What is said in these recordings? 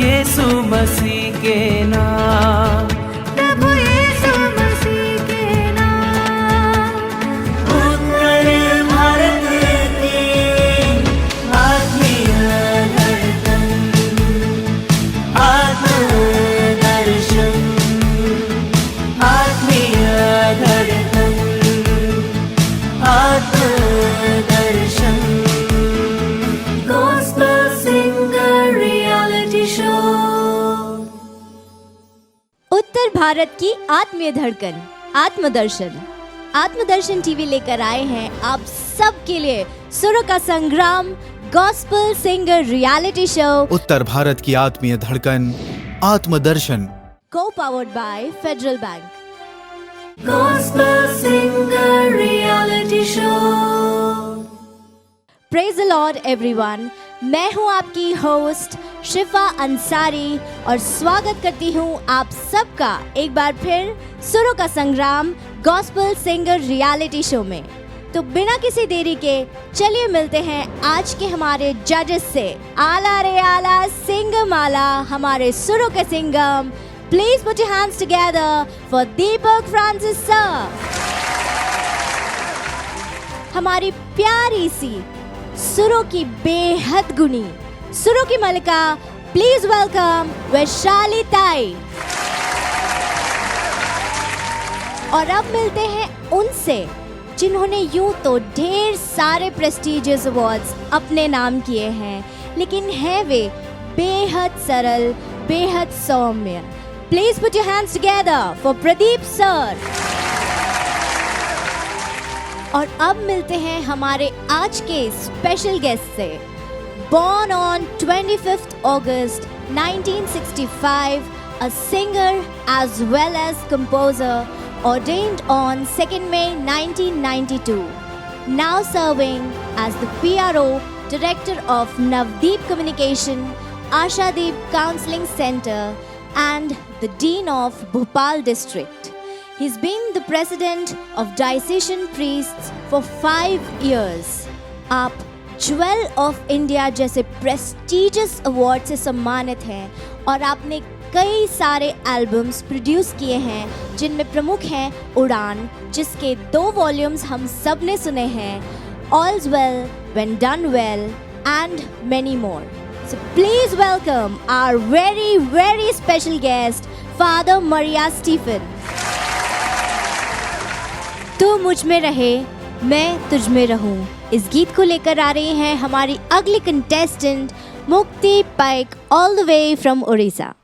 यीशु मसीह के नाम, प्रभु यीशु मसीह के नाम। उत्तर भारत की आत्मीय धड़कन, आत्मदर्शन, आत्मीय धड़कन, Atmadarshan. Gospel Singer Reality Show। उत्तर भारत की आत्मीय धड़कन, आत्मदर्शन। आत्मदर्शन टीवी लेकर आए हैं आप सबके लिए सुरों का संग्राम गॉस्पेल सिंगर रियलिटी शो, उत्तर भारत की आत्मीय धड़कन, आत्मदर्शन। को powered by federal bank. Gospel Singer Reality Show। Praise the Lord everyone. मैं हूं आपकी होस्ट शिफा अंसारी और स्वागत करती हूं आप सबका एक बार फिर सुरों का संग्राम गॉस्पेल सिंगर रियलिटी शो में। तो बिना किसी देरी के चलिए मिलते हैं आज के हमारे जजेस से। आला रे आला सिंगमाला, हमारे सुरों के Singham. Please put your hands together for Deepak Francis sir. हमारी प्यारी सी सुरों की बेहद गुनी, सुरों की मलिका, प्लीज वेलकम वैशाली ताई। और अब मिलते हैं उनसे जिन्होंने यूं तो ढेर सारे प्रेस्टिजियस अवार्ड्स अपने नाम किए हैं, लेकिन हैं वे बेहद सरल, बेहद सौम्य। Please put your hands together for Pradeep sir. और अब मिलते हैं हमारे आज के स्पेशल गेस्ट से। Born on 25th August 1965, a singer as well as composer, ordained on 2nd May 1992. Now serving as the PRO, Director of Navdeep Communication, Ashadeep Counseling Center, and the Dean of Bhopal District. He's been the President of Diocesan Priests for 5 years. आप jewel of India जैसे prestigious award से सम्मानित हैं और आपने कई सारे albums produce किए हैं, जिनमें प्रमुख हैं उड़ान, जिसके 2 वॉल्यूम्स हम सब ने सुने हैं, All's Well When Done Well, and many more. So please welcome our very, very special guest, Father Maria Stephen. तू मुझ में रहे, मैं तुझ में रहूं, इस गीत को लेकर आ रही हैं हमारी अगली contestant Mukti Paik, all the way from Orissa.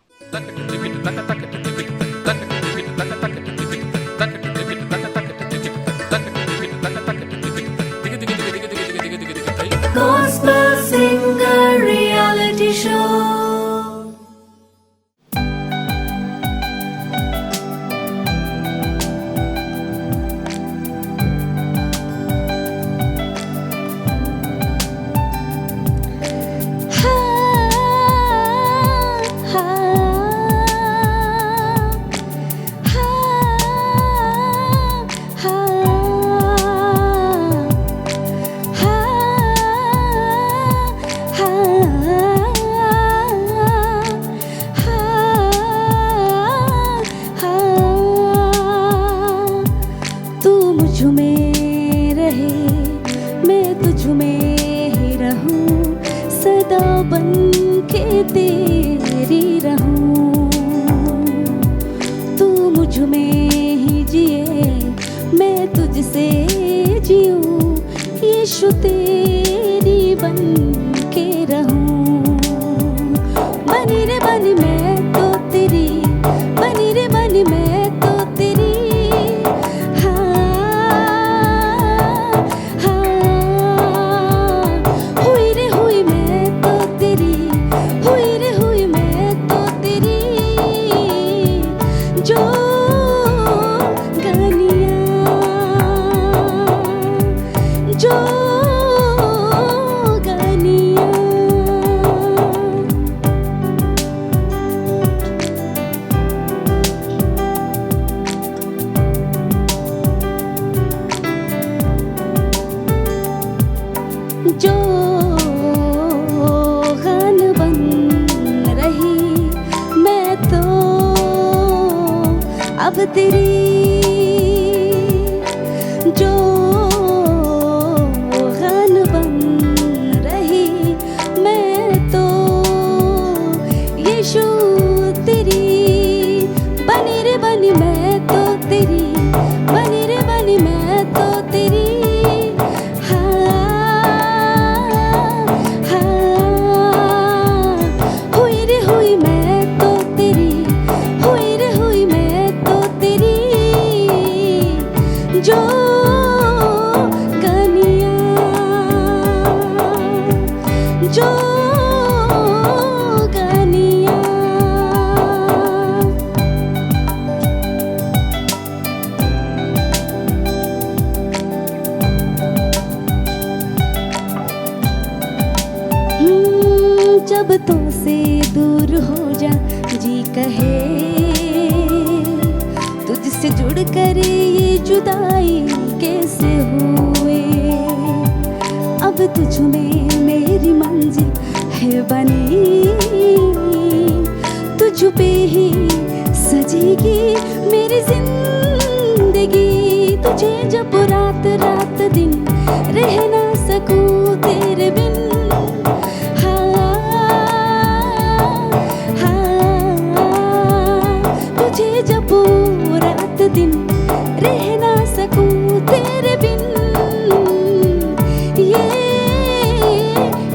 Gospel Singer Reality Show। Yeshu तेरी बन के रहूं, बनी रे बनी मैं तो तेरी, बनी रे बनी मैं तो तेरी। हुई रे हुई मैं तो तेरी, हुई रे हुई मैं तो तेरी। जो गानियाँ जो तेरी जो गान बन रही मैं तो यीशु तेरी बनी रे बनी मैं तो तेरी बनी रे बनी मैं तो तेरी हुई रे हुई मैं तो तेरी हुई रे हुई मैं तो तेरी जो गनिया जो गनिया जब तो से दूर हो जा जी कहे तुझसे जुड़ कर ये जुदाई कैसे हुए अब तुझ में मेरी मंजिल है बनी तुझ पे ही सजेगी मेरी जिंदगी तुझे जब रात रात दिन रह ना सकूं तेरे बिन तुझे जब रात दिन रह ना सकूं तेरे बिन ये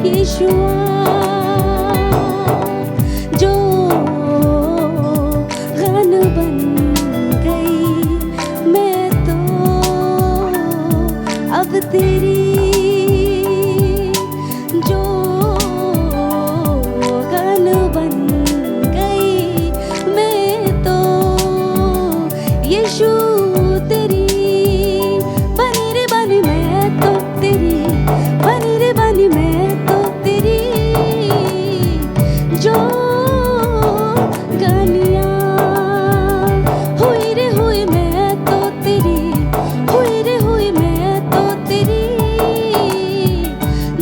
यीशुआ जो गान बन गई मैं तो अब तेरी जो गान बन गई मैं तो यीशु तेरी बनी रे बनी मैं तो तेरी बनी रे बनी मैं तो तेरी जो गानिया हुई रे हुई मैं तो तेरी हुई रे हुई मैं तो तेरी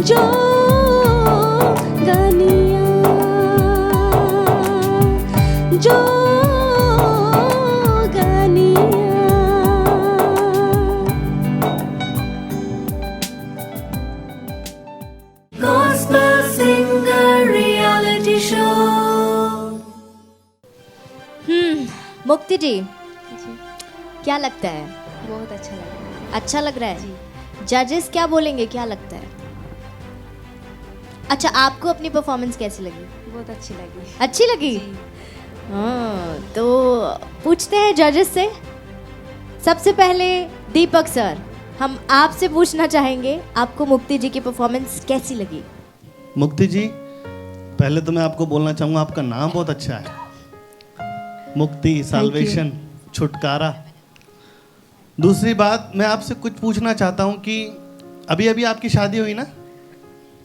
जो गानिया जो Gospel Singer Reality Show. मुक्ति जी क्या लगता है? बहुत अच्छा लगा। अच्छा लग रहा है? जजेस क्या बोलेंगे, क्या लगता है? अच्छा, आपको अपनी परफॉर्मेंस कैसी लगी? बहुत अच्छी लगी। अच्छी लगी? हाँ, तो पूछते हैं जजेस से। सबसे पहले दीपक सर, हम आपसे पूछना चाहेंगे आपको मुक्ति जी की परफॉर्मेंस कैसी लगी? मुक्ति जी, पहले तो मैं आपको बोलना चाहूँगा आपका नाम बहुत अच्छा है, मुक्ति, साल्वेशन, छुटकारा। दूसरी बात, मैं आपसे कुछ पूछना चाहता हूँ कि अभी अभी आपकी शादी हुई ना?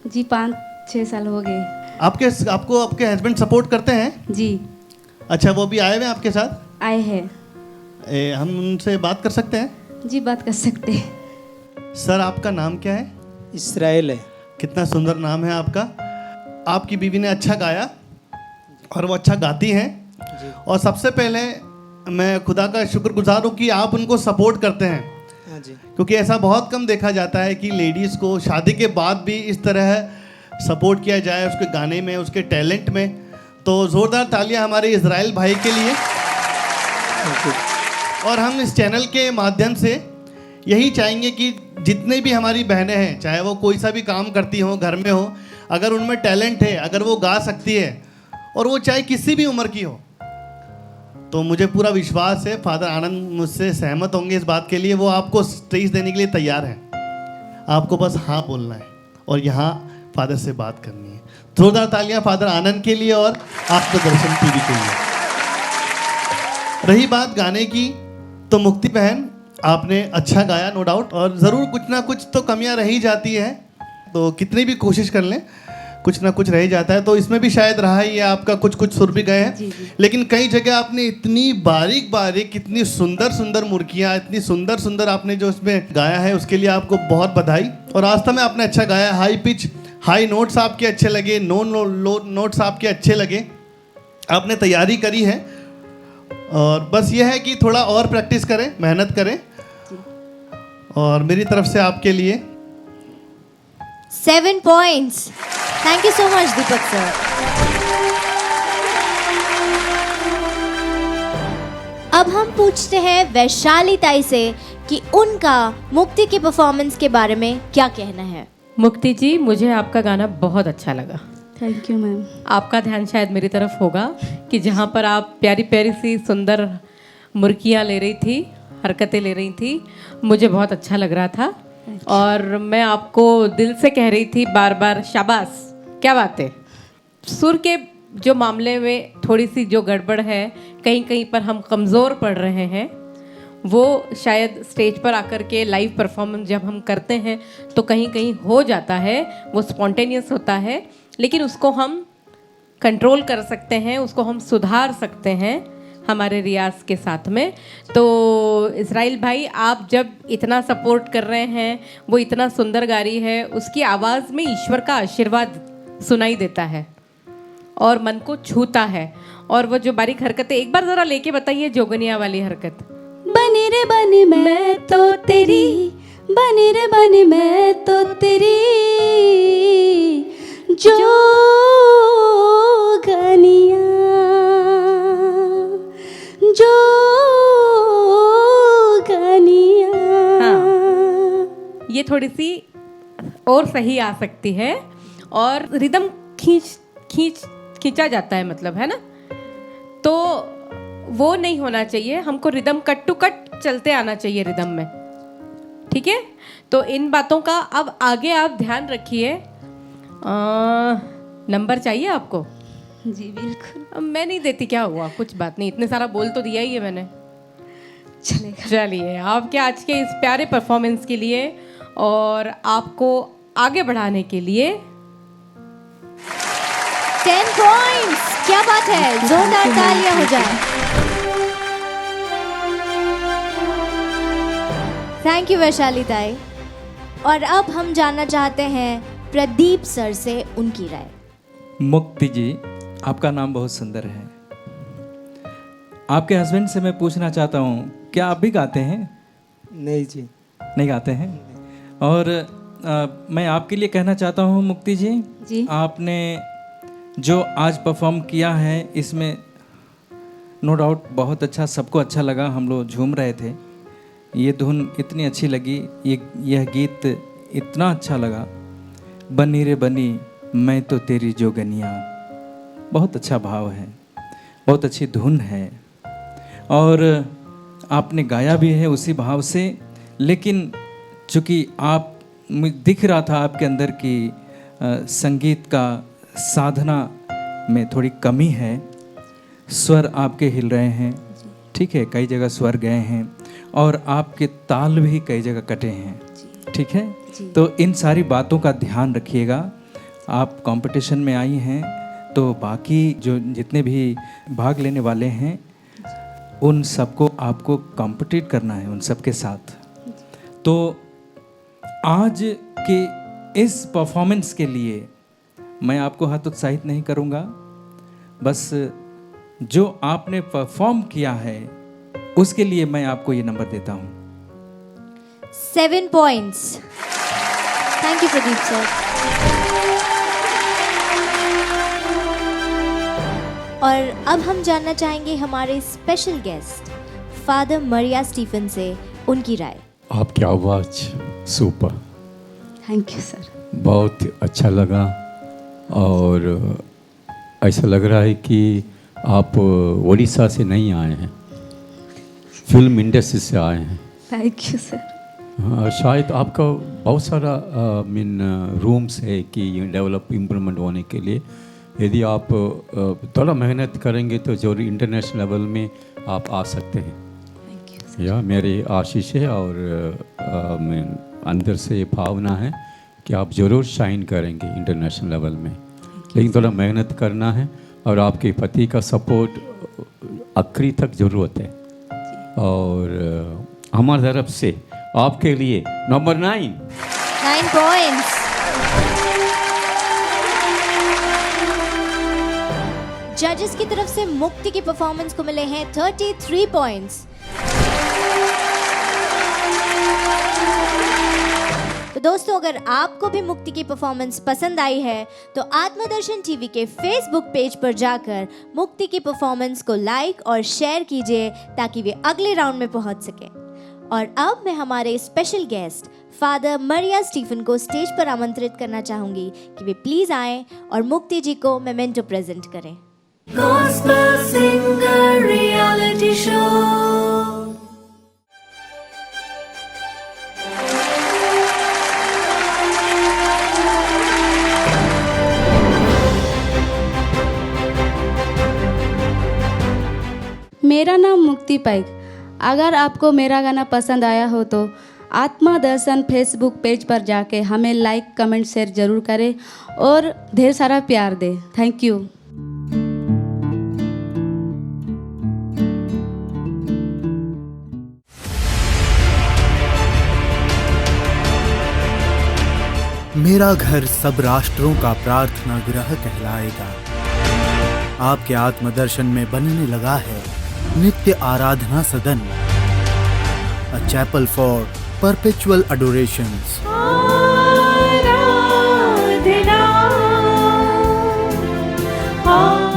जी 5-6 साल हो गए। आपको आपके हस्बैंड सपोर्ट करते हैं? जी अच्छा, वो भी आए हुए हैं आपके साथ? आए हैं। हम उनसे बात कर सकते हैं? जी बात कर सकते हैं। सर, आपका नाम क्या है? इसराइल है। कितना सुंदर नाम है आपका। आपकी बीवी ने अच्छा गाया और वो अच्छा गाती हैं, और सबसे पहले मैं खुदा का शुक्रगुजार हूँ कि आप उनको सपोर्ट करते हैं। हाँ जी। क्योंकि ऐसा बहुत कम देखा जाता है कि लेडीज़ को शादी के बाद भी इस तरह सपोर्ट किया जाए उसके गाने में, उसके टैलेंट में। तो ज़ोरदार तालियां हमारे इज़राइल भाई के लिए। और हम इस चैनल के माध्यम से यही चाहेंगे कि जितने भी हमारी बहनें हैं, चाहे वो कोई सा भी काम करती हो, घर में हो, अगर उनमें टैलेंट है, अगर वो गा सकती है, और वो चाहे किसी भी उम्र की हो, तो मुझे पूरा विश्वास है फादर आनंद मुझसे सहमत होंगे इस बात के लिए। वो आपको स्टेज देने के लिए तैयार हैं, आपको बस हाँ बोलना है और यहाँ फादर से बात करनी है। जोरदार तालियां फादर आनंद के लिए और आत्मदर्शन टीवी के लिए। रही बात गाने की, तो मुक्ति बहन आपने अच्छा गाया, नो डाउट, और ज़रूर कुछ ना कुछ तो कमियां रह ही जाती हैं, तो कितनी भी कोशिश कर लें कुछ ना कुछ रह जाता है। तो इसमें भी शायद रहा ही है आपका, कुछ कुछ सुर भी गए हैं, लेकिन कई जगह आपने इतनी बारीक बारीक, इतनी सुंदर सुंदर मुर्कियाँ, इतनी सुंदर सुंदर आपने जो इसमें गाया है, उसके लिए आपको बहुत बधाई। और वास्तव में आपने अच्छा गाया। हाई पिच, हाई नोट्स आपके अच्छे लगे, लो नोट्स आपके अच्छे लगे। आपने तैयारी करी है, और बस ये है कि थोड़ा और प्रैक्टिस करें, मेहनत करें। और मेरी तरफ से आपके लिए 7 points. Thank you so much, Deepak sir. अब हम पूछते हैं वैशाली ताई से कि उनका मुक्ति की परफॉर्मेंस के बारे में क्या कहना है। मुक्ति जी, मुझे आपका गाना बहुत अच्छा लगा। Thank you ma'am. आपका ध्यान शायद मेरी तरफ होगा कि जहाँ पर आप प्यारी प्यारी सी सुंदर मुर्कियाँ ले रही थी, हरकतें ले रही थी, मुझे बहुत अच्छा लग रहा था। और मैं आपको दिल से कह रही थी बार बार, शाबाश, क्या बात है। सुर के जो मामले में थोड़ी सी जो गड़बड़ है, कहीं कहीं पर हम कमज़ोर पड़ रहे हैं, वो शायद स्टेज पर आकर के लाइव परफॉर्मेंस जब हम करते हैं तो कहीं कहीं हो जाता है, वो स्पॉन्टेनियस होता है, लेकिन उसको हम कंट्रोल कर सकते हैं, उसको हम सुधार सकते हैं हमारे रियाज के साथ में। तो इस्राइल भाई, आप जब इतना सपोर्ट कर रहे हैं, वो इतना सुंदर गा रही है, उसकी आवाज़ में ईश्वर का आशीर्वाद सुनाई देता है और मन को छूता है। और वो जो बारीक हरकतें, एक बार ज़रा लेके बताइए जोगनिया वाली हरकत। बनी रे बनी मैं तो तेरी, बनी रे बनी मैं तो तेरी, जोगनिया जोगनिया। हाँ, ये थोड़ी सी और सही आ सकती है और रिदम खींचा जाता है, मतलब, है ना। तो वो नहीं होना चाहिए, हमको रिदम कट टू कट चलते आना चाहिए रिदम में, ठीक है। तो इन बातों का अब आगे आप ध्यान रखिए। नंबर चाहिए आपको? जी बिल्कुल। अब मैं नहीं देती, क्या हुआ, कुछ बात नहीं, इतने सारा बोल तो दिया ही है मैंने। चलेगा। चलिए, आपके आज के इस प्यारे परफॉर्मेंस के लिए और आपको आगे बढ़ाने के लिए 10 points. क्या बात है, जोरदार तालियां हो जाए। थैंक यू वैशाली ताई। और अब हम जानना चाहते हैं प्रदीप सर से उनकी राय। मुक्ति जी, आपका नाम बहुत सुंदर है। आपके हस्बैंड से मैं पूछना चाहता हूँ, क्या आप भी गाते हैं? नहीं जी, नहीं गाते हैं। और मैं आपके लिए कहना चाहता हूँ मुक्ति जी, जी। आपने जो आज परफॉर्म किया है, इसमें नो डाउट बहुत अच्छा, सबको अच्छा लगा, हम लोग झूम रहे थे। ये धुन इतनी अच्छी लगी, यह गीत इतना अच्छा लगा। बनी रे बनी मैं तो तेरी जोगनिया, बहुत अच्छा भाव है, बहुत अच्छी धुन है और आपने गाया भी है उसी भाव से। लेकिन चूँकि आप दिख रहा था आपके अंदर की संगीत का साधना में थोड़ी कमी है, स्वर आपके हिल रहे हैं, ठीक है, कई जगह स्वर गए हैं और आपके ताल भी कई जगह कटे हैं, ठीक है। तो इन सारी बातों का ध्यान रखिएगा। आप कंपटीशन में आई हैं तो बाकी जो जितने भी भाग लेने वाले हैं उन सबको आपको कॉम्पिटिट करना है, उन सबके साथ। तो आज के इस परफॉर्मेंस के लिए मैं आपको हतोत्साहित नहीं करूंगा, बस जो आपने परफॉर्म किया है उसके लिए मैं आपको ये नंबर देता हूं। 7 points. Thank you Pradeep sir. और अब हम जानना चाहेंगे हमारे स्पेशल गेस्ट फादर मरिया स्टीफन से उनकी राय। आपकी आवाज़ सुपर, थैंक यू सर। बहुत अच्छा लगा और ऐसा लग रहा है कि आप उड़ीसा से नहीं आए हैं, फिल्म इंडस्ट्री से आए हैं। Thank you sir. शायद आपका बहुत सारा रूम्स है कि डेवलप इम्प्रूवमेंट होने के लिए। यदि आप थोड़ा मेहनत करेंगे तो जरूर इंटरनेशनल लेवल में आप आ सकते हैं। या मेरी आशीष है और अंदर से भावना है कि आप ज़रूर शाइन करेंगे इंटरनेशनल लेवल में, लेकिन थोड़ा मेहनत करना है और आपके पति का सपोर्ट आखिरी तक ज़रूरत है। और हमारी तरफ से आपके लिए नंबर 9 points. जजेस की तरफ से मुक्ति की परफॉर्मेंस को मिले हैं 33 पॉइंट्स। तो दोस्तों, अगर आपको भी मुक्ति की परफॉर्मेंस पसंद आई है तो आत्मदर्शन टीवी के फेसबुक पेज पर जाकर मुक्ति की परफॉर्मेंस को लाइक और शेयर कीजिए ताकि वे अगले राउंड में पहुंच सके। और अब मैं हमारे स्पेशल गेस्ट फादर मरिया स्टीफन को स्टेज पर आमंत्रित करना चाहूंगी कि वे प्लीज आएं और मुक्ति जी को मेमेंटो प्रेजेंट करें। Gospel Singer Reality Show. मेरा नाम मुक्ति पैग। अगर आपको मेरा गाना पसंद आया हो तो आत्मा दर्शन फेसबुक पेज पर जाके हमें लाइक कमेंट शेयर ज़रूर करें और ढेर सारा प्यार दें। Thank you. मेरा घर सब राष्ट्रों का प्रार्थना गृह कहलाएगा। आपके आत्मदर्शन में बनने लगा है नित्य आराधना सदन, अ चैपल फॉर परपेचुअल अडोरेशंस।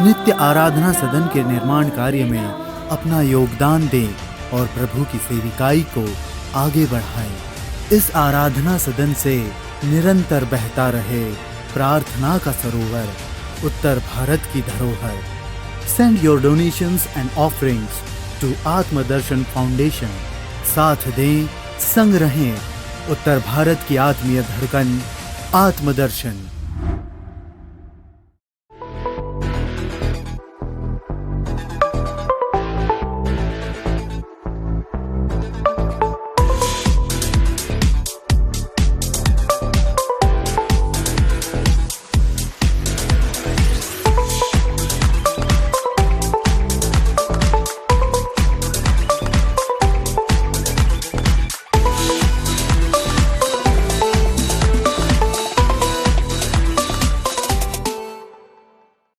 नित्य आराधना सदन के निर्माण कार्य में अपना योगदान दें और प्रभु की सेविकाई को आगे बढ़ाएं। इस आराधना सदन से निरंतर बहता रहे प्रार्थना का सरोवर, उत्तर भारत की धरोहर। Send your donations and offerings to Atmadarshan foundation. साथ दें, संग रहें, उत्तर भारत की आत्मीय धड़कन Atmadarshan.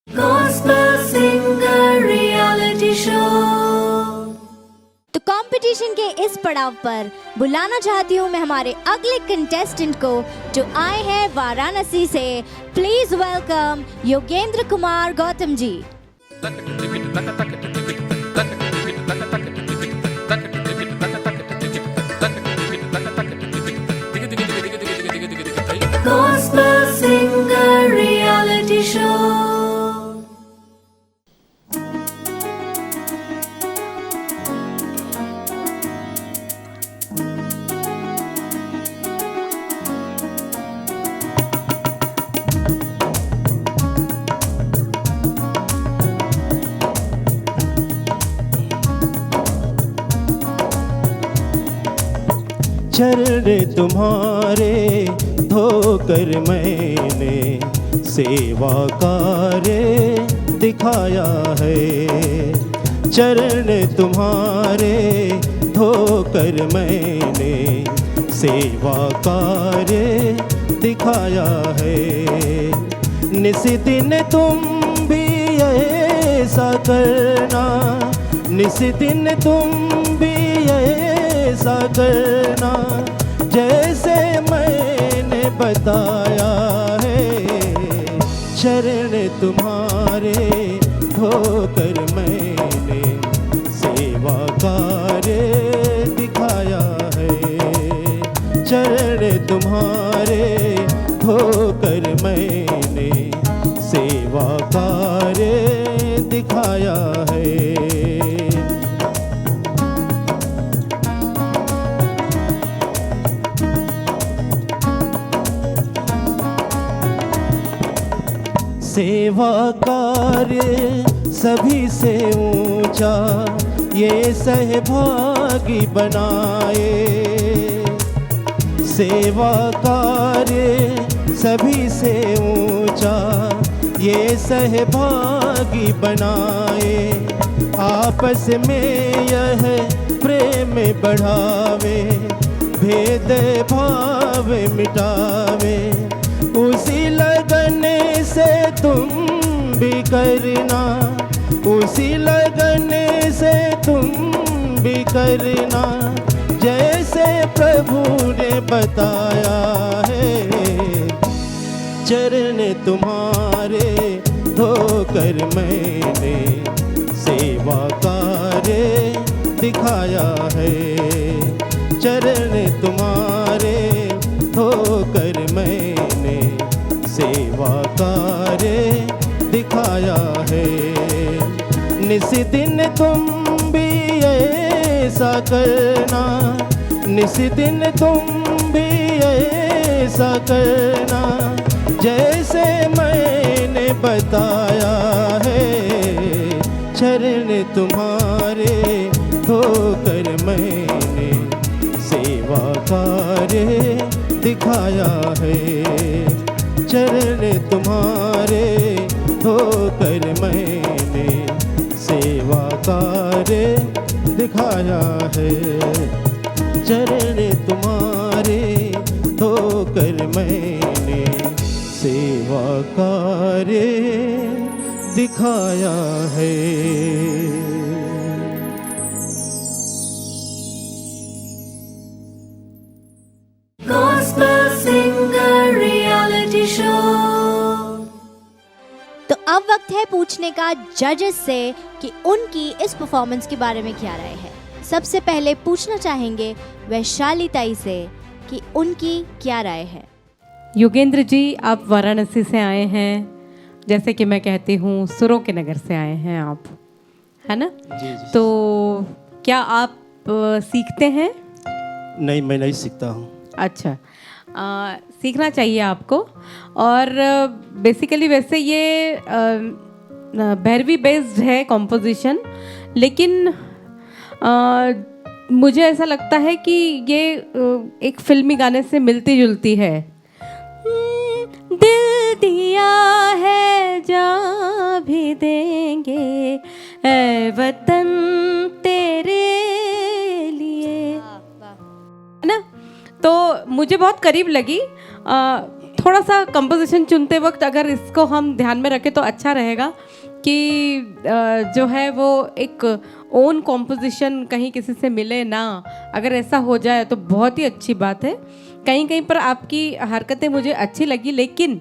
Gospel Singer Reality Show. तो कंपटीशन के इस पड़ाव पर बुलाना चाहती हूँ मैं हमारे अगले कंटेस्टेंट को जो आए हैं वाराणसी से। Please welcome Yogendra Kumar Gautam ji. Gospel Singer Reality Show. चरण तुम्हारे धोकर मैंने सेवा कार्य दिखाया है। चरण तुम्हारे धोकर मैंने सेवा कार्य दिखाया है। निस दिन तुम भी ऐसा करना, निस दिन तुम भी ऐसा करना जैसे मैंने बताया है। शरण तुम्हारे धोकर मैंने सेवा कार्य दिखाया है। चरण तुम्हारे धोकर मैंने सेवा कार्य दिखाया है। सेवा कार्य सभी से ऊंचा ये सहभागी बनाए। सेवा कार्य सभी से ऊंचा ये सहभागी बनाए। आपस में यह प्रेम बढ़ावे, भेद भाव मिटावे। उसी लगन से तुम भी करना उसी लगन से तुम भी करना जैसे प्रभु ने बताया है। चरण तुम्हारे धोकर मैंने सेवा कार्य दिखाया है। चरण तुम्हारे धोकर मैंने सेवा कार्य दिखाया है। निस दिन तुम भी ऐसा करना, निस दिन तुम भी ऐसा करना जैसे मैंने बताया है। चरण तुम्हारे धोकर मैंने सेवा कार्य दिखाया है। चरण तुम्हारे धोकर मैंने सेवा कार्य दिखाया है। चरण तुम्हारे धोकर मैंने सेवा कार्य दिखाया है। Gospel Singer Reality Show. तो अब वक्त है पूछने का जजेस से कि उनकी इस परफॉर्मेंस के बारे में क्या राय है। सबसे पहले पूछना चाहेंगे वैशाली ताई से कि उनकी क्या राय है। योगेंद्र जी, आप वाराणसी से आए हैं, जैसे कि मैं कहती हूँ सुरों के नगर से आए हैं आप, है ना? जी। तो क्या आप सीखते हैं? नहीं, मैं नहीं सीखता हूँ। अच्छा, सीखना चाहिए आपको। और बेसिकली वैसे ये भैरवी बेस्ड है कॉम्पोजिशन, लेकिन मुझे ऐसा लगता है कि ये एक फिल्मी गाने से मिलती जुलती है। दिल दिया है जा भी देंगे ऐ वतन तेरे लिए, है ना? तो मुझे बहुत करीब लगी। थोड़ा सा कंपोजिशन चुनते वक्त अगर इसको हम ध्यान में रखें तो अच्छा रहेगा कि जो है वो एक ओन कॉम्पोजिशन कहीं किसी से मिले ना। अगर ऐसा हो जाए तो बहुत ही अच्छी बात है। कहीं कहीं पर आपकी हरकतें मुझे अच्छी लगी, लेकिन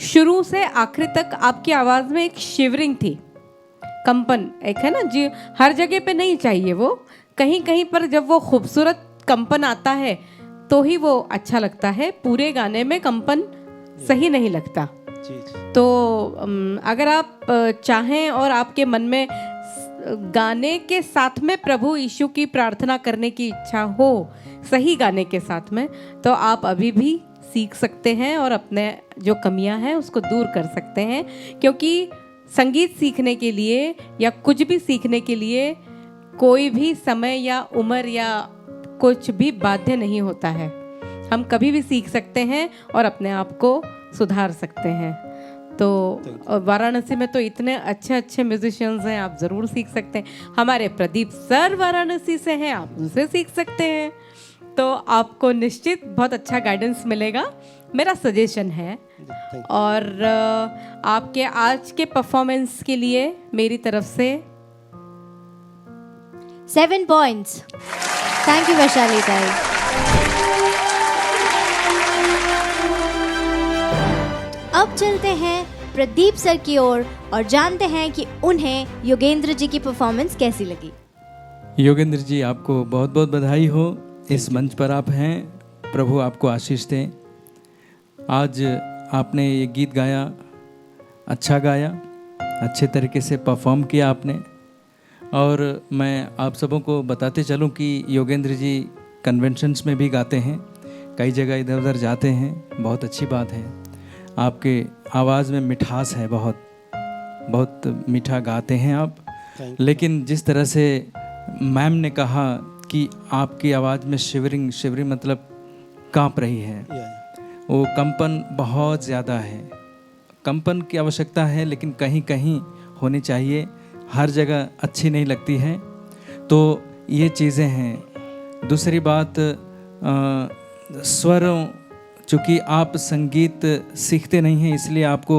शुरू से आखिरी तक आपकी आवाज़ में एक शिवरिंग थी, कंपन एक है ना जी, हर जगह पे नहीं चाहिए वो। कहीं कहीं पर जब वो खूबसूरत कंपन आता है तो ही वो अच्छा लगता है, पूरे गाने में कंपन सही नहीं लगता। तो अगर आप चाहें और आपके मन में गाने के साथ में प्रभु यीशु की प्रार्थना करने की इच्छा हो, सही गाने के साथ में, तो आप अभी भी सीख सकते हैं और अपने जो कमियां हैं उसको दूर कर सकते हैं। क्योंकि संगीत सीखने के लिए या कुछ भी सीखने के लिए कोई भी समय या उम्र या कुछ भी बाध्य नहीं होता है। हम कभी भी सीख सकते हैं और अपने आप को सुधार सकते हैं। तो वाराणसी में तो इतने अच्छे अच्छे म्यूजिशियंस हैं, आप ज़रूर सीख सकते हैं। हमारे प्रदीप सर वाराणसी से हैं, आप उनसे सीख सकते हैं। तो आपको निश्चित बहुत अच्छा गाइडेंस मिलेगा, मेरा सजेशन है। और आपके आज के परफॉर्मेंस के लिए मेरी तरफ से 7 पॉइंट्स। थैंक यू वैशाली ताई। अब चलते हैं प्रदीप सर की ओर और जानते हैं कि उन्हें योगेंद्र जी की परफॉर्मेंस कैसी लगी। योगेंद्र जी, आपको बहुत बहुत बधाई हो, इस मंच पर आप हैं, प्रभु आपको आशीष दें। आज आपने ये गीत गाया, अच्छा गाया, अच्छे तरीके से परफॉर्म किया आपने। और मैं आप सबों को बताते चलूं कि योगेंद्र जी कन्वेंशंस में भी गाते हैं, कई जगह इधर उधर जाते हैं, बहुत अच्छी बात है। आपके आवाज़ में मिठास है, बहुत बहुत मीठा गाते हैं आप। लेकिन जिस तरह से मैम ने कहा कि आपकी आवाज़ में शिवरिंग मतलब कांप रही है, वो कंपन बहुत ज़्यादा है। कंपन की आवश्यकता है, लेकिन कहीं कहीं होनी चाहिए, हर जगह अच्छी नहीं लगती है। तो ये चीज़ें हैं। दूसरी बात, स्वरों, चूँकि आप संगीत सीखते नहीं हैं, इसलिए आपको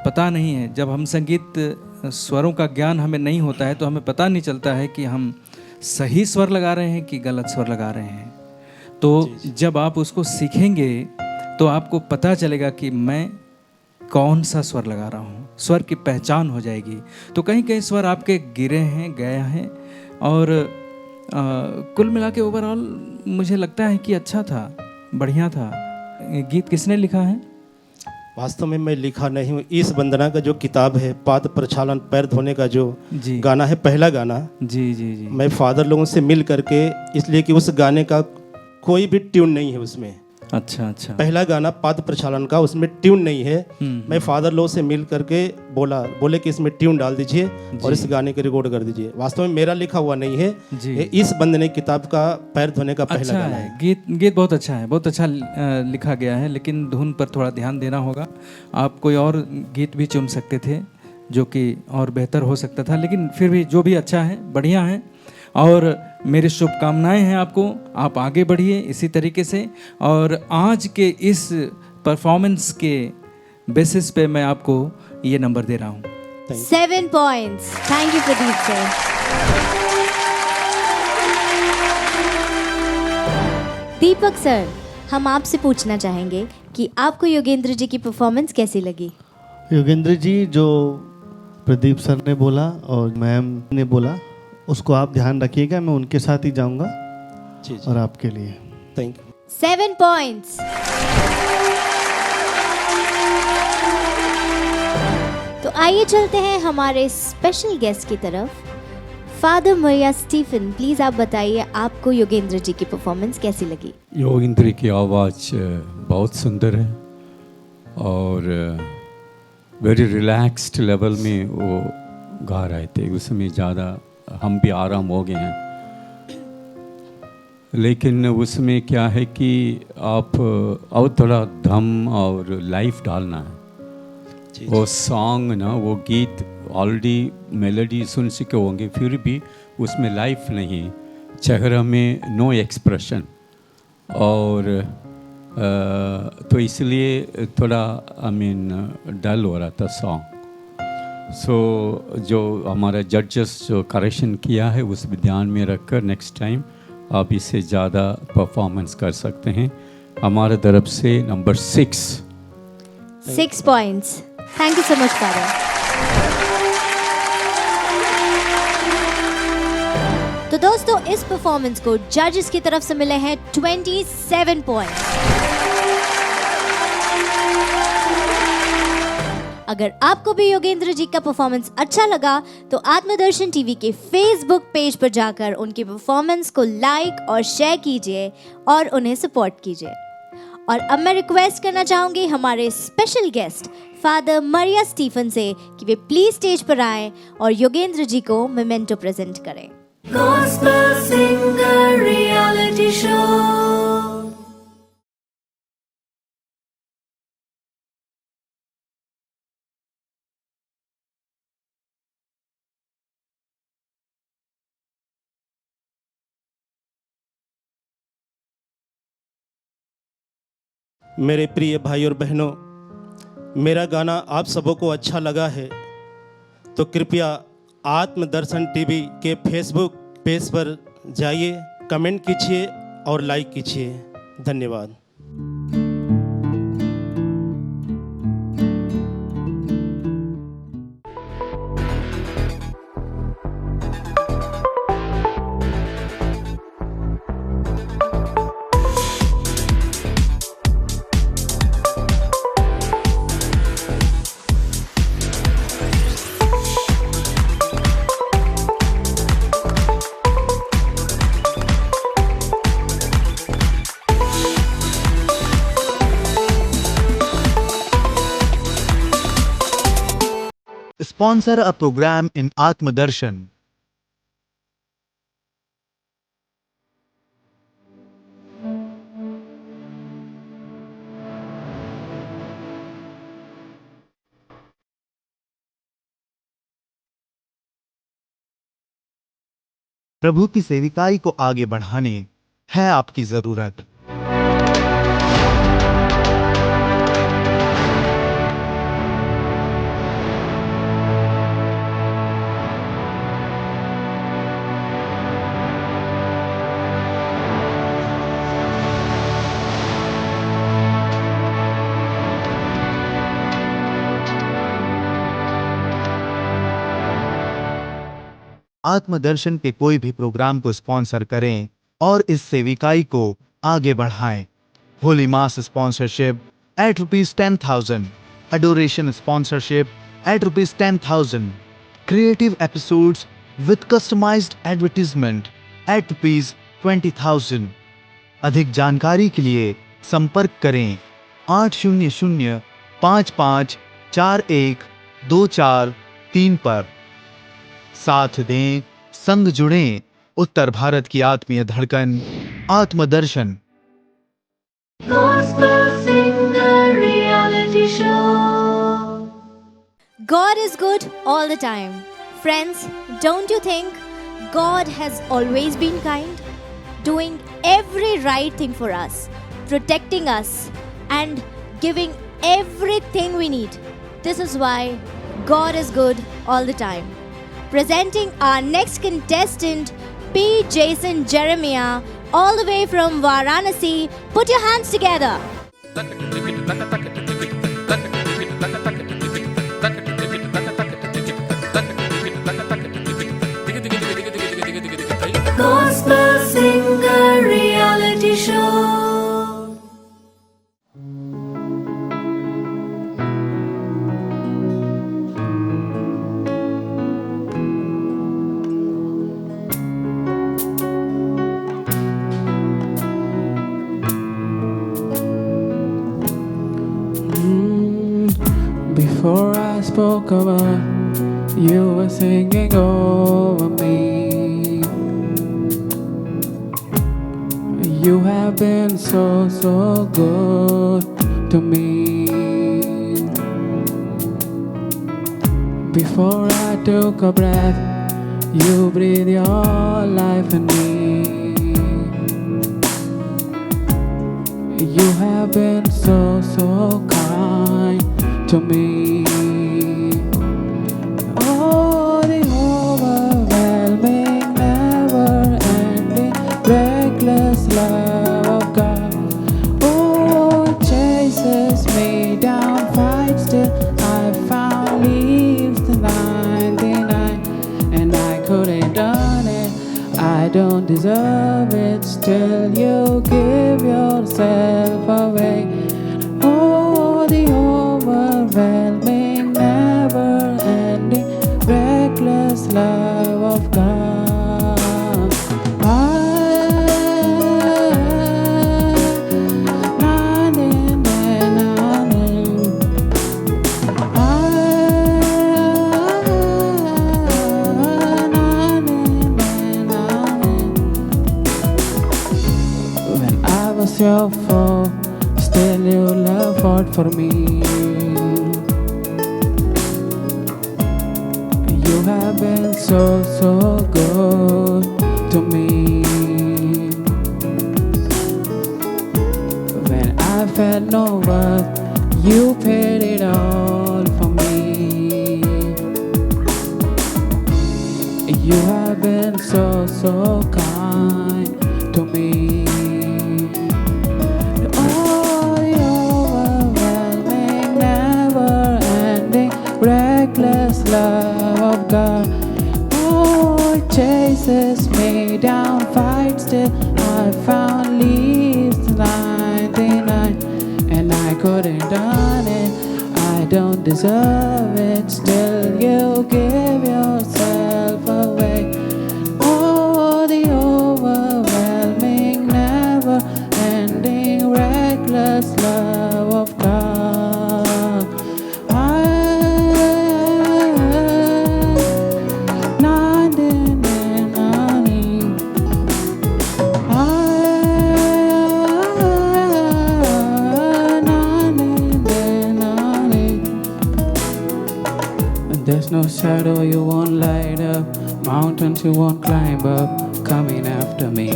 पता नहीं है। जब हम संगीत स्वरों का ज्ञान हमें नहीं होता है तो हमें पता नहीं चलता है कि हम सही स्वर लगा रहे हैं कि गलत स्वर लगा रहे हैं। तो जब आप उसको सीखेंगे तो आपको पता चलेगा कि मैं कौन सा स्वर लगा रहा हूँ, स्वर की पहचान हो जाएगी। तो कहीं कहीं स्वर आपके गिरे हैं, गए हैं, और कुल मिला के ओवरऑल मुझे लगता है कि अच्छा था, बढ़िया था। गीत किसने लिखा है? वास्तव में मैं लिखा नहीं हूँ। इस वंदना का जो किताब है, पाद प्रक्षालन पैर धोने का जो जी गाना है, पहला गाना, जी जी जी, मैं फादर लोगों से मिल करके, इसलिए कि उस गाने का कोई भी ट्यून नहीं है उसमें। अच्छा अच्छा, पहला गाना पाद प्रक्षालन का, उसमें ट्यून नहीं है। मैं फादर लोग से मिल करके बोले कि इसमें ट्यून डाल दीजिए और इस गाने को रिकॉर्ड कर दीजिए। वास्तव में मेरा लिखा हुआ नहीं है जी। ये इस बंदने किताब का पैर धोने का पहला अच्छा गाना है। गीत बहुत अच्छा है, बहुत अच्छा लिखा गया है, लेकिन धुन पर थोड़ा ध्यान देना होगा। आप कोई और गीत भी चुन सकते थे जो कि और बेहतर हो सकता था, लेकिन फिर भी जो भी अच्छा है, बढ़िया है। और मेरी शुभकामनाएं हैं आपको, आप आगे बढ़िए इसी तरीके से। और आज के इस परफॉर्मेंस के बेसिस पे मैं आपको ये नंबर दे रहा हूँ। 7 points. Thank you, Pradeep sir. Deepak sir, हम आपसे पूछना चाहेंगे कि आपको योगेंद्र जी की परफॉर्मेंस कैसी लगी? योगेंद्र जी, जो प्रदीप सर ने बोला और मैम ने बोला उसको आप ध्यान रखिएगा, मैं उनके साथ ही जाऊंगा और आपके लिए। Thank you. 7 points. तो आइए चलते हैं हमारे स्पेशल गेस्ट की तरफ। फादर मरिया स्टीफन, प्लीज आप बताइए आपको योगेंद्र जी की परफॉर्मेंस कैसी लगी? योगेंद्र की आवाज़ बहुत सुंदर है और वेरी रिलैक्स्ड लेवल में वो गा रहे थे। उसमें ज़्यादा हम भी आराम हो गए हैं, लेकिन उसमें क्या है कि आप और थोड़ा दम और लाइफ डालना है। वो सॉन्ग ना, वो गीत ऑलरेडी मेलोडी सुन सके होंगे, फिर भी उसमें लाइफ नहीं, चेहरा में नो एक्सप्रेशन, और तो इसलिए थोड़ा डल हो रहा था सॉन्ग। सो जो हमारा जजेस जो करेक्शन किया है उस भी ध्यान में रखकर नेक्स्ट टाइम आप इससे ज़्यादा परफॉर्मेंस कर सकते हैं। हमारे तरफ से number 6 points. Thank you so much father. तो दोस्तों, इस परफॉर्मेंस को जजेस की तरफ से मिले हैं 27 पॉइंट्स। अगर आपको भी योगेंद्र जी का परफॉर्मेंस अच्छा लगा तो आत्मदर्शन टीवी के फेसबुक पेज पर जाकर उनकी परफॉर्मेंस को लाइक और शेयर कीजिए और उन्हें सपोर्ट कीजिए। और अब मैं रिक्वेस्ट करना चाहूंगी हमारे स्पेशल गेस्ट फादर मरिया स्टीफन से कि वे प्लीज स्टेज पर आएं और योगेंद्र जी को मेमेंटो प्रेजेंट करें। Gospel Singer Reality Show. मेरे प्रिय भाई और बहनों, मेरा गाना आप सबों को अच्छा लगा है तो कृपया आत्मदर्शन टीवी के फेसबुक पेज पर जाइए, कमेंट कीजिए और लाइक कीजिए। धन्यवाद। Sponsor a program in Atmadarshan. प्रभु की सेविकाई को आगे बढ़ाने है आपकी जरूरत। आत्मदर्शन के कोई भी प्रोग्राम को स्पॉन्सर करें और इस सेविकाई को आगे बढ़ाएं। होली मास sponsorship at rupees 10,000, adoration sponsorship at rupees 10,000, creative episodes with customized advertisement at rupees 20,000। अधिक जानकारी के लिए संपर्क करें 800-5541-2434 पर। साथ दें, संग जुड़ें, उत्तर भारत की आत्मीय धड़कन Atmadarshan. Gospel Singer Reality Show. God is good all the time. Friends, don't you think God has always been kind? Doing every right thing for us, protecting us, and giving everything we need. This is why God is good all the time. Presenting our next contestant, P. Jason Jeremiah, all the way from Varanasi. Put your hands together. Gospel Singer Reality Show. Before I spoke a word, you were singing over me. You have been so, so good to me. Before I took a breath, you breathed your life in me. You have been so, so kind to me. Oh, the overwhelming, never-ending, reckless love of God. Oh, it chases me down, fights till I found leaves the 99, and I couldn't done it. I don't deserve it, still you give yourself away. Oh, the overwhelming, never-ending, reckless love of God. When I was your foe, still your love fought for me. You have been so, so good to me. When I felt no worth, you paid it all for me. You have been so, so kind to me. Oh, the overwhelming, never-ending, reckless love of God. Oh, it chases me down, fights till I found leaves 99, and I couldn't done it. I don't deserve it, still you give yourself away. Oh, the overwhelming, never-ending, reckless love of God. There's no shadow you won't light up, mountains you won't climb up, coming after me.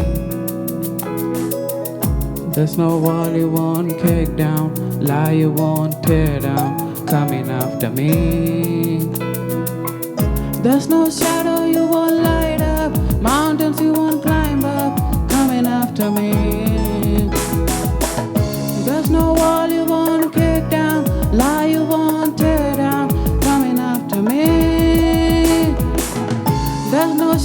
There's no wall you won't kick down, lie you won't tear down, coming after me. There's no shadow you won't light up, mountains you won't climb up, coming after me. There's no wall you won't kick down, lie you won't tear down, coming after me. There's no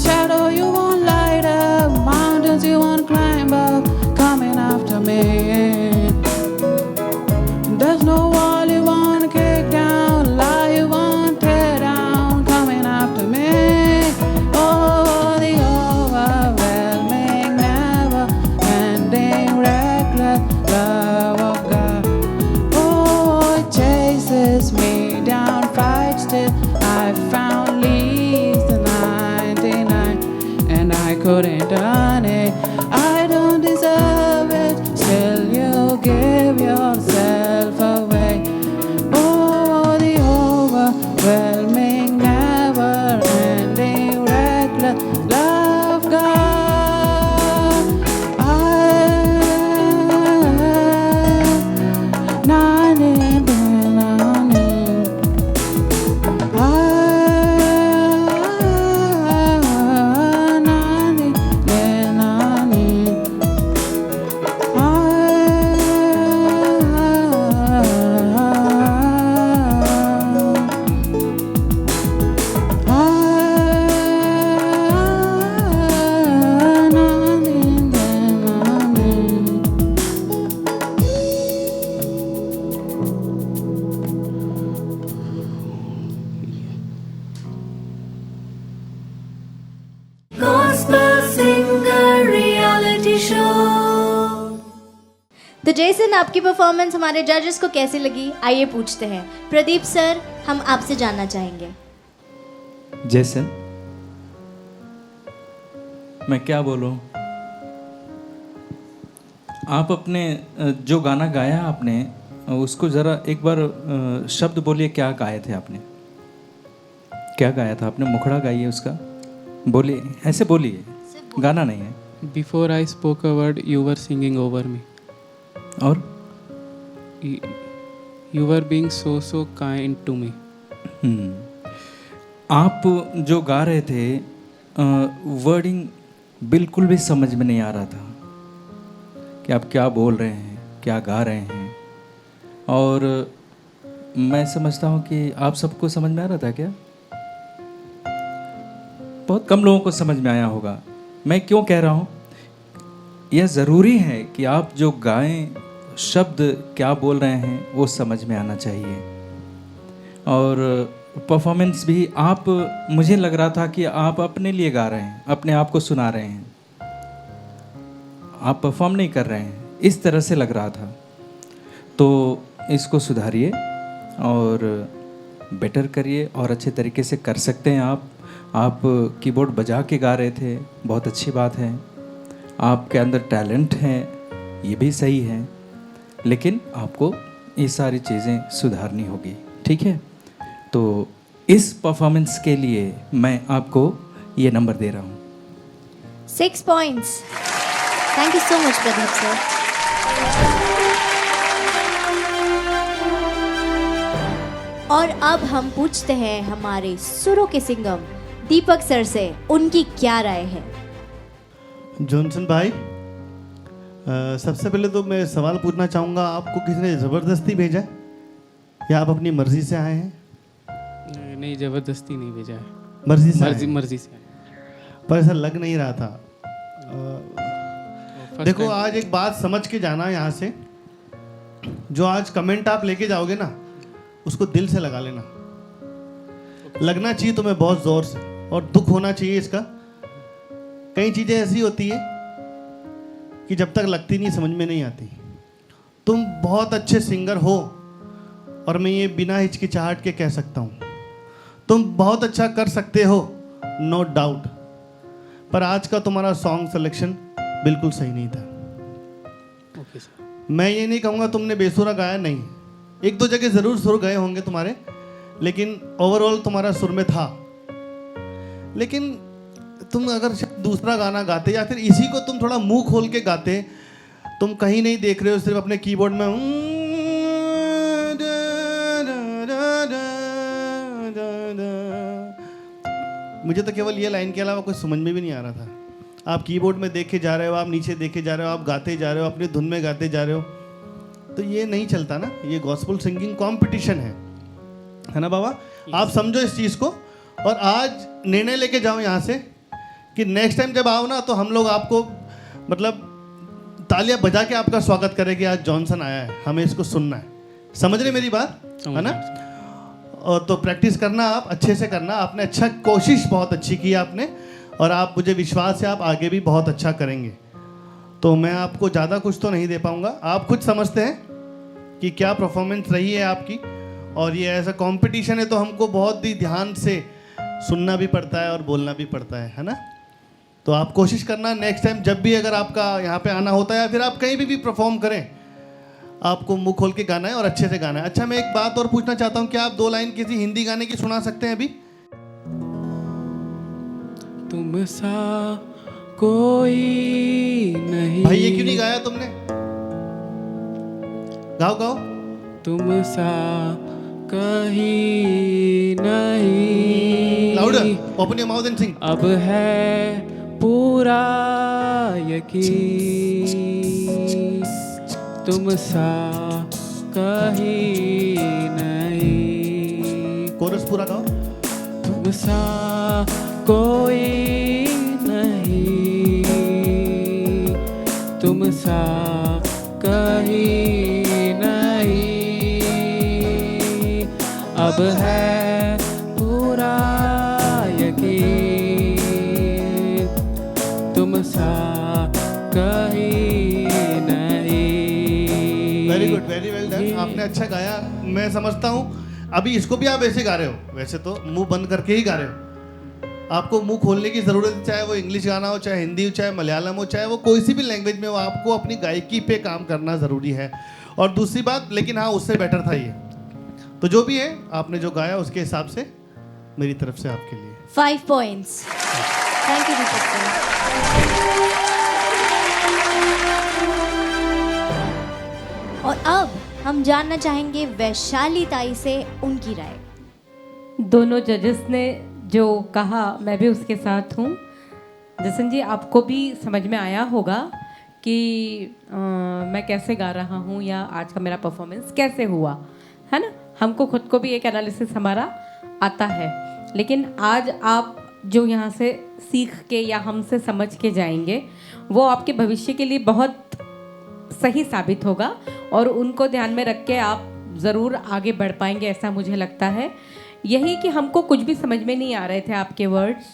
show. तो जैसन आपकी performance हमारे जजेस को कैसी लगी, आइए पूछते हैं। प्रदीप सर, हम आपसे जानना चाहेंगे। जैसन, मैं क्या बोलूं, आप अपने जो गाना गाया आपने उसको ज़रा एक बार शब्द बोलिए, क्या गाए थे आपने, क्या गाया था आपने, मुखड़ा गाइए उसका, बोलिए, ऐसे बोलिए, गाना नहीं है। Before I spoke a word, you were singing over me. और You were being so kind to me. आप जो गा रहे थे वर्डिंग बिल्कुल भी समझ में नहीं आ रहा था कि आप क्या बोल रहे हैं, क्या गा रहे हैं। और मैं समझता हूँ कि आप सबको समझ में आ रहा था क्या? बहुत कम लोगों को समझ में आया होगा। मैं क्यों कह रहा हूँ, यह ज़रूरी है कि आप जो गाएं, शब्द क्या बोल रहे हैं वो समझ में आना चाहिए। और परफॉर्मेंस भी आप, मुझे लग रहा था कि आप अपने लिए गा रहे हैं, अपने आप को सुना रहे हैं, आप परफॉर्म नहीं कर रहे हैं, इस तरह से लग रहा था। तो इसको सुधारिए और बेटर करिए और अच्छे तरीके से कर सकते हैं आप कीबोर्ड बजा के गा रहे थे, बहुत अच्छी बात है। आपके अंदर टैलेंट है, ये भी सही है, लेकिन आपको ये सारी चीज़ें सुधारनी होगी, ठीक है? तो इस परफॉर्मेंस के लिए मैं आपको ये नंबर दे रहा हूँ, 6 points. Thank you so much Pradeep sir. और अब हम पूछते हैं हमारे सुरों के सिंगम दीपक सर से, उनकी क्या राय है। जॉनसन भाई, सबसे पहले तो मैं सवाल पूछना चाहूँगा, आपको किसी ने ज़बरदस्ती भेजा है या आप अपनी मर्जी से आए हैं? नहीं, ज़बरदस्ती नहीं भेजा है, मर्जी से मर्जी से। पर ऐसा लग नहीं रहा था। देखो, आज एक बात समझ के जाना यहाँ से, जो आज कमेंट आप लेके जाओगे ना, उसको दिल से लगा लेना, लगना चाहिए तुम्हें बहुत ज़ोर से, और दुख होना चाहिए इसका। कई चीज़ें ऐसी होती है कि जब तक लगती नहीं समझ में नहीं आती। तुम बहुत अच्छे सिंगर हो, और मैं ये बिना हिचकिचाहट के कह सकता हूँ, तुम बहुत अच्छा कर सकते हो, नो डाउट। पर आज का तुम्हारा सॉन्ग सिलेक्शन बिल्कुल सही नहीं था। Okay sir. मैं ये नहीं कहूँगा तुमने बेसुरा गाया, नहीं, एक दो जगह ज़रूर सुर गए होंगे तुम्हारे, लेकिन ओवरऑल तुम्हारा सुर में था। लेकिन तुम अगर दूसरा गाना गाते या फिर इसी को तुम थोड़ा मुंह खोल के गाते, तुम कहीं नहीं देख रहे हो, सिर्फ अपने कीबोर्ड में मुझे तो केवल ये लाइन के अलावा कुछ समझ में भी नहीं आ रहा था। आप कीबोर्ड में देखे जा रहे हो, आप नीचे देखे जा रहे हो, आप गाते जा रहे हो, अपनी धुन में गाते जा रहे हो, तो ये नहीं चलता ना। ये गॉस्पेल सिंगिंग कंपटीशन है ना बाबा? आप समझो इस चीज़ को, और आज निर्णय लेके जाओ यहाँ से कि नेक्स्ट टाइम जब आओ ना, तो हम लोग आपको मतलब तालियां बजा के आपका स्वागत करें कि आज जॉनसन आया है, हमें इसको सुनना है। समझ रहे मेरी बात, है ना? और तो प्रैक्टिस करना, आप अच्छे से करना। आपने अच्छा, कोशिश बहुत अच्छी की आपने, और आप, मुझे विश्वास है आप आगे भी बहुत अच्छा करेंगे। तो मैं आपको ज़्यादा कुछ तो नहीं दे पाऊँगा, आप खुद समझते हैं कि क्या परफॉर्मेंस रही है आपकी। और ये ऐसा कंपटीशन है तो हमको बहुत ही ध्यान से सुनना भी पड़ता है और बोलना भी पड़ता है ना? तो आप कोशिश करना नेक्स्ट टाइम जब भी अगर आपका यहाँ पे आना होता है, या फिर आप कहीं भी परफॉर्म करें, आपको मुंह खोल के गाना है और अच्छे से गाना है। अच्छा, मैं एक बात और पूछना चाहता हूँ, क्या आप 2 लाइन किसी हिंदी गाने की सुना सकते हैं अभी? तुम सा कोई नहीं। भाई ये क्यों नहीं गाया तुमने? गाओ गाओ। तुम सा कहीं नहीं। Louder, open your mouth and सिंग। अब है पूरा यकीन, तुम सा कहीं नहीं। कोरस पूरा गाओ। तुम सा कोई नहीं, तुम सा कहीं नहीं। अब है पूरा यकीन, तुम सा कहीं आपने अच्छा गाया। मैं समझता हूँ अभी इसको भी आप वैसे गा रहे हो, वैसे तो मुंह बंद करके ही गा रहे हो। आपको मुंह खोलने की ज़रूरत है, चाहे वो इंग्लिश गाना हो, चाहे हिंदी हो, चाहे मलयालम हो, चाहे वो कोई सी भी लैंग्वेज में हो, आपको अपनी गायकी पे काम करना ज़रूरी है। और दूसरी बात, लेकिन हाँ उससे बेटर था ये। तो जो भी है आपने जो गाया उसके हिसाब से मेरी तरफ से आपके लिए 5 points. Thank you, Deepak sir. और अब हम जानना चाहेंगे वैशाली ताई से उनकी राय। दोनों जजेस ने जो कहा मैं भी उसके साथ हूँ। जसन जी, आपको भी समझ में आया होगा कि मैं कैसे गा रहा हूँ या आज का मेरा परफॉर्मेंस कैसे हुआ, है ना। हमको खुद को भी एक एनालिसिस हमारा आता है, लेकिन आज आप जो यहाँ से सीख के या हमसे समझ के जाएंगे वो आपके भविष्य के लिए बहुत सही साबित होगा और उनको ध्यान में रख के आप ज़रूर आगे बढ़ पाएंगे, ऐसा मुझे लगता है। यही कि हमको कुछ भी समझ में नहीं आ रहे थे आपके वर्ड्स,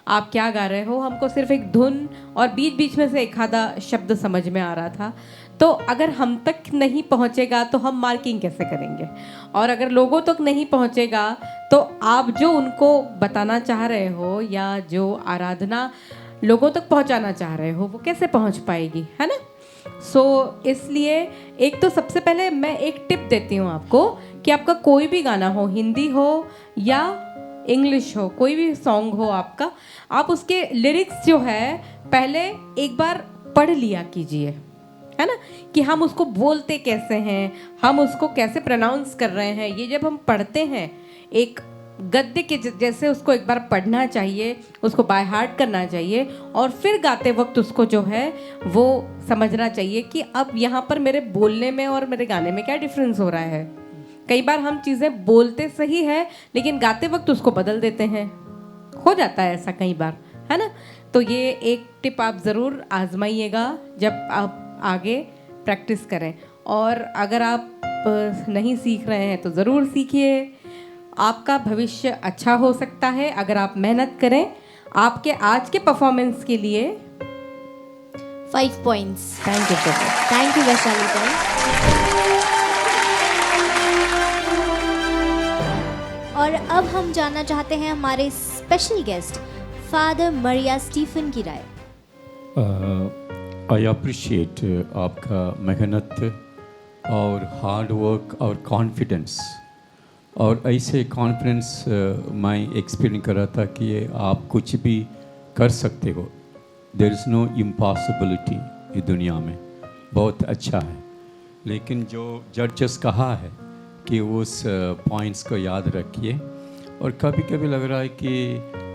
आप क्या गा रहे हो, हमको सिर्फ एक धुन और बीच बीच में से एक आधा शब्द समझ में आ रहा था। तो अगर हम तक नहीं पहुंचेगा तो हम मार्किंग कैसे करेंगे, और अगर लोगों तक नहीं पहुंचेगा तो आप जो उनको बताना चाह रहे हो या जो आराधना लोगों तक पहुंचाना चाह रहे हो वो कैसे पहुंच पाएगी, है ना। इसलिए एक तो सबसे पहले मैं एक टिप देती हूँ आपको कि आपका कोई भी गाना हो, हिंदी हो या इंग्लिश हो, कोई भी सॉन्ग हो आपका, आप उसके लिरिक्स जो है पहले एक बार पढ़ लिया कीजिए, है ना, कि हम उसको बोलते कैसे हैं, हम उसको कैसे प्रोनाउंस कर रहे हैं। ये जब हम पढ़ते हैं एक गद्य के जैसे उसको एक बार पढ़ना चाहिए, उसको बाय हार्ट करना चाहिए और फिर गाते वक्त उसको जो है वो समझना चाहिए कि अब यहाँ पर मेरे बोलने में और मेरे गाने में क्या डिफरेंस हो रहा है। कई बार हम चीज़ें बोलते सही है लेकिन गाते वक्त उसको बदल देते हैं, हो जाता है ऐसा कई बार, है ना। तो ये एक टिप आप ज़रूर आजमाइएगा जब आप आगे प्रैक्टिस करें। और अगर आप नहीं सीख रहे हैं तो ज़रूर सीखिए, आपका भविष्य अच्छा हो सकता है अगर आप मेहनत करें। आपके आज के परफॉर्मेंस के लिए 5 points. Thank you so much. Thank you Vaishali ताई। और अब हम जानना चाहते हैं हमारे स्पेशल गेस्ट फादर मरिया स्टीफन की राय। आई अप्रिशिएट आपका मेहनत और हार्ड वर्क और कॉन्फिडेंस, और ऐसे कॉन्फिडेंस मैं एक्सपीरियंस कर रहा था कि आप कुछ भी कर सकते हो, देयर इज़ नो इम्पॉसिबिलिटी ये दुनिया में। बहुत अच्छा है, लेकिन जो जजेस कहा है कि उस पॉइंट्स को याद रखिए। और कभी कभी लग रहा है कि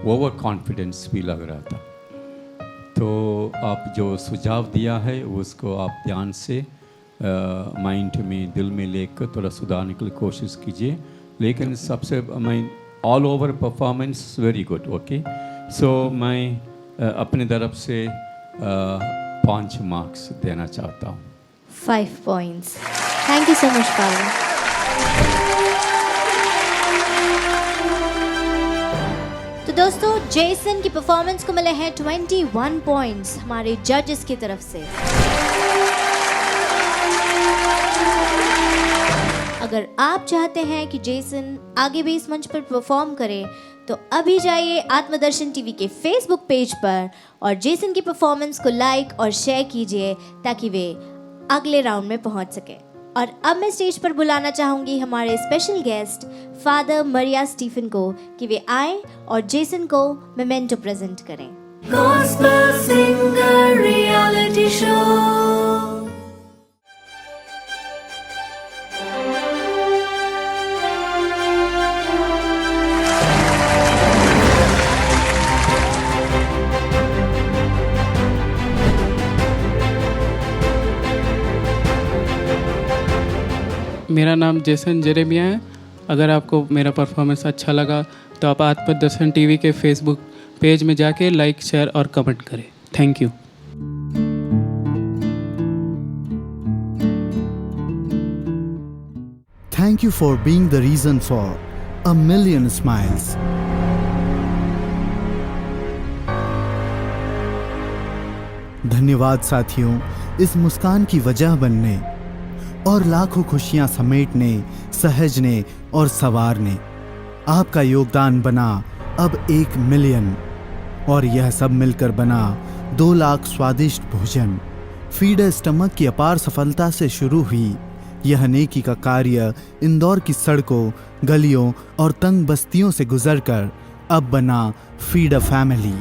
ओवर कॉन्फिडेंस भी लग रहा था, तो आप जो सुझाव दिया है उसको आप ध्यान से माइंड में, दिल में लेकर थोड़ा सुधारने की कोशिश कीजिए। लेकिन सबसे मैं all over performance very good, okay. So मैं अपनी तरफ से 5 मार्क्स देना चाहता हूँ। 5 points. Thank you so much father. तो दोस्तों, जेसन की परफॉर्मेंस को मिले हैं 21 पॉइंट्स हमारे जजेस की तरफ से। अगर आप चाहते हैं कि जेसन आगे भी इस मंच पर परफॉर्म करे तो अभी जाइए आत्मदर्शन टीवी के फेसबुक पेज पर और जेसन की परफॉर्मेंस को लाइक और शेयर कीजिए ताकि वे अगले राउंड में पहुंच सके। और अब मैं स्टेज पर बुलाना चाहूंगी हमारे स्पेशल गेस्ट फादर मरिया स्टीफन को कि वे आए और जेसन को मेमेंटो प्रेजेंट करें। Gospel Singer Reality Show. मेरा नाम जेसन जेरेमिया है। अगर आपको मेरा परफॉर्मेंस अच्छा लगा तो आप आत्मदर्शन टीवी के फेसबुक पेज में जाके लाइक, शेयर और कमेंट करें। Thank you. Thank you for being the reason for a million smiles. धन्यवाद साथियों, इस मुस्कान की वजह बनने। और लाखों खुशियां समेटने, सहेजने और संवारने। आपका योगदान बना अब 1 मिलियन, और यह सब मिलकर बना 2 लाख स्वादिष्ट भोजन। फीड अ स्टमक की अपार सफलता से शुरू हुई यह नेकी का कार्य इंदौर की सड़कों, गलियों और तंग बस्तियों से गुजरकर अब बना फीड अ फैमिली।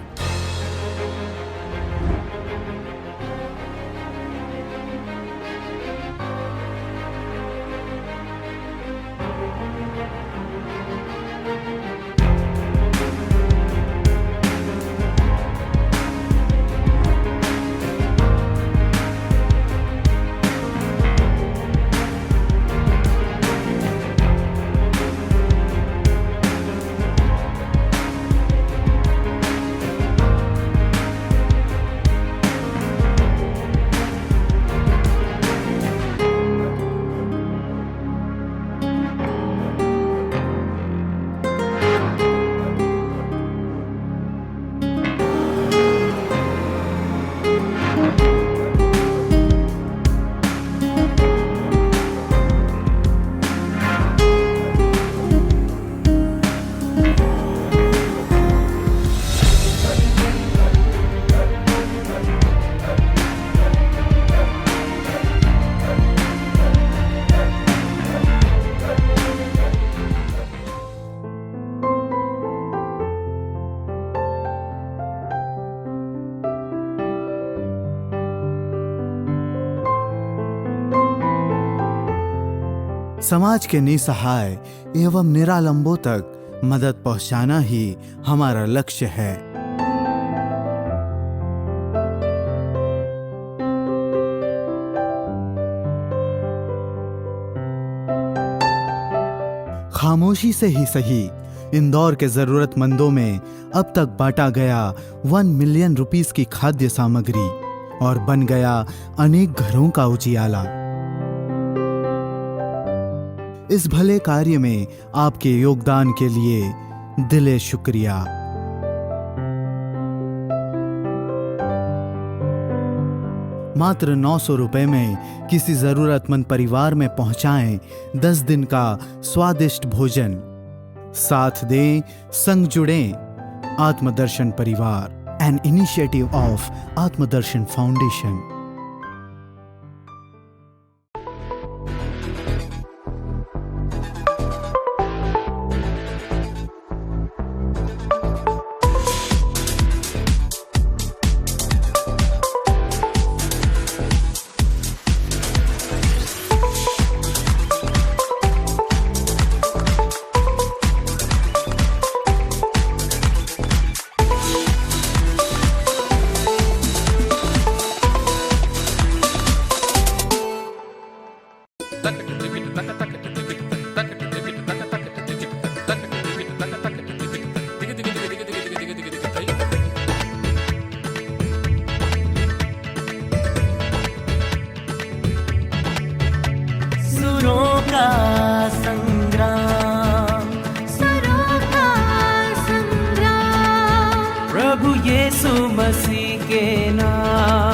समाज के निसहाय एवं निरालंबों तक मदद पहुंचाना ही हमारा लक्ष्य है। खामोशी से ही सही इंदौर के जरूरतमंदों में अब तक बांटा गया 1 मिलियन रुपीस की खाद्य सामग्री और बन गया अनेक घरों का उजियाला। इस भले कार्य में आपके योगदान के लिए दिले शुक्रिया। मात्र 900 रुपए में किसी जरूरतमंद परिवार में पहुंचाएं 10 दिन का स्वादिष्ट भोजन। साथ दें, संग जुड़ें। आत्मदर्शन परिवार, एन इनिशिएटिव ऑफ आत्मदर्शन फाउंडेशन। सुरों का संग्राम, सुरों का संग्राम, प्रभु यीशु मसीह के नाम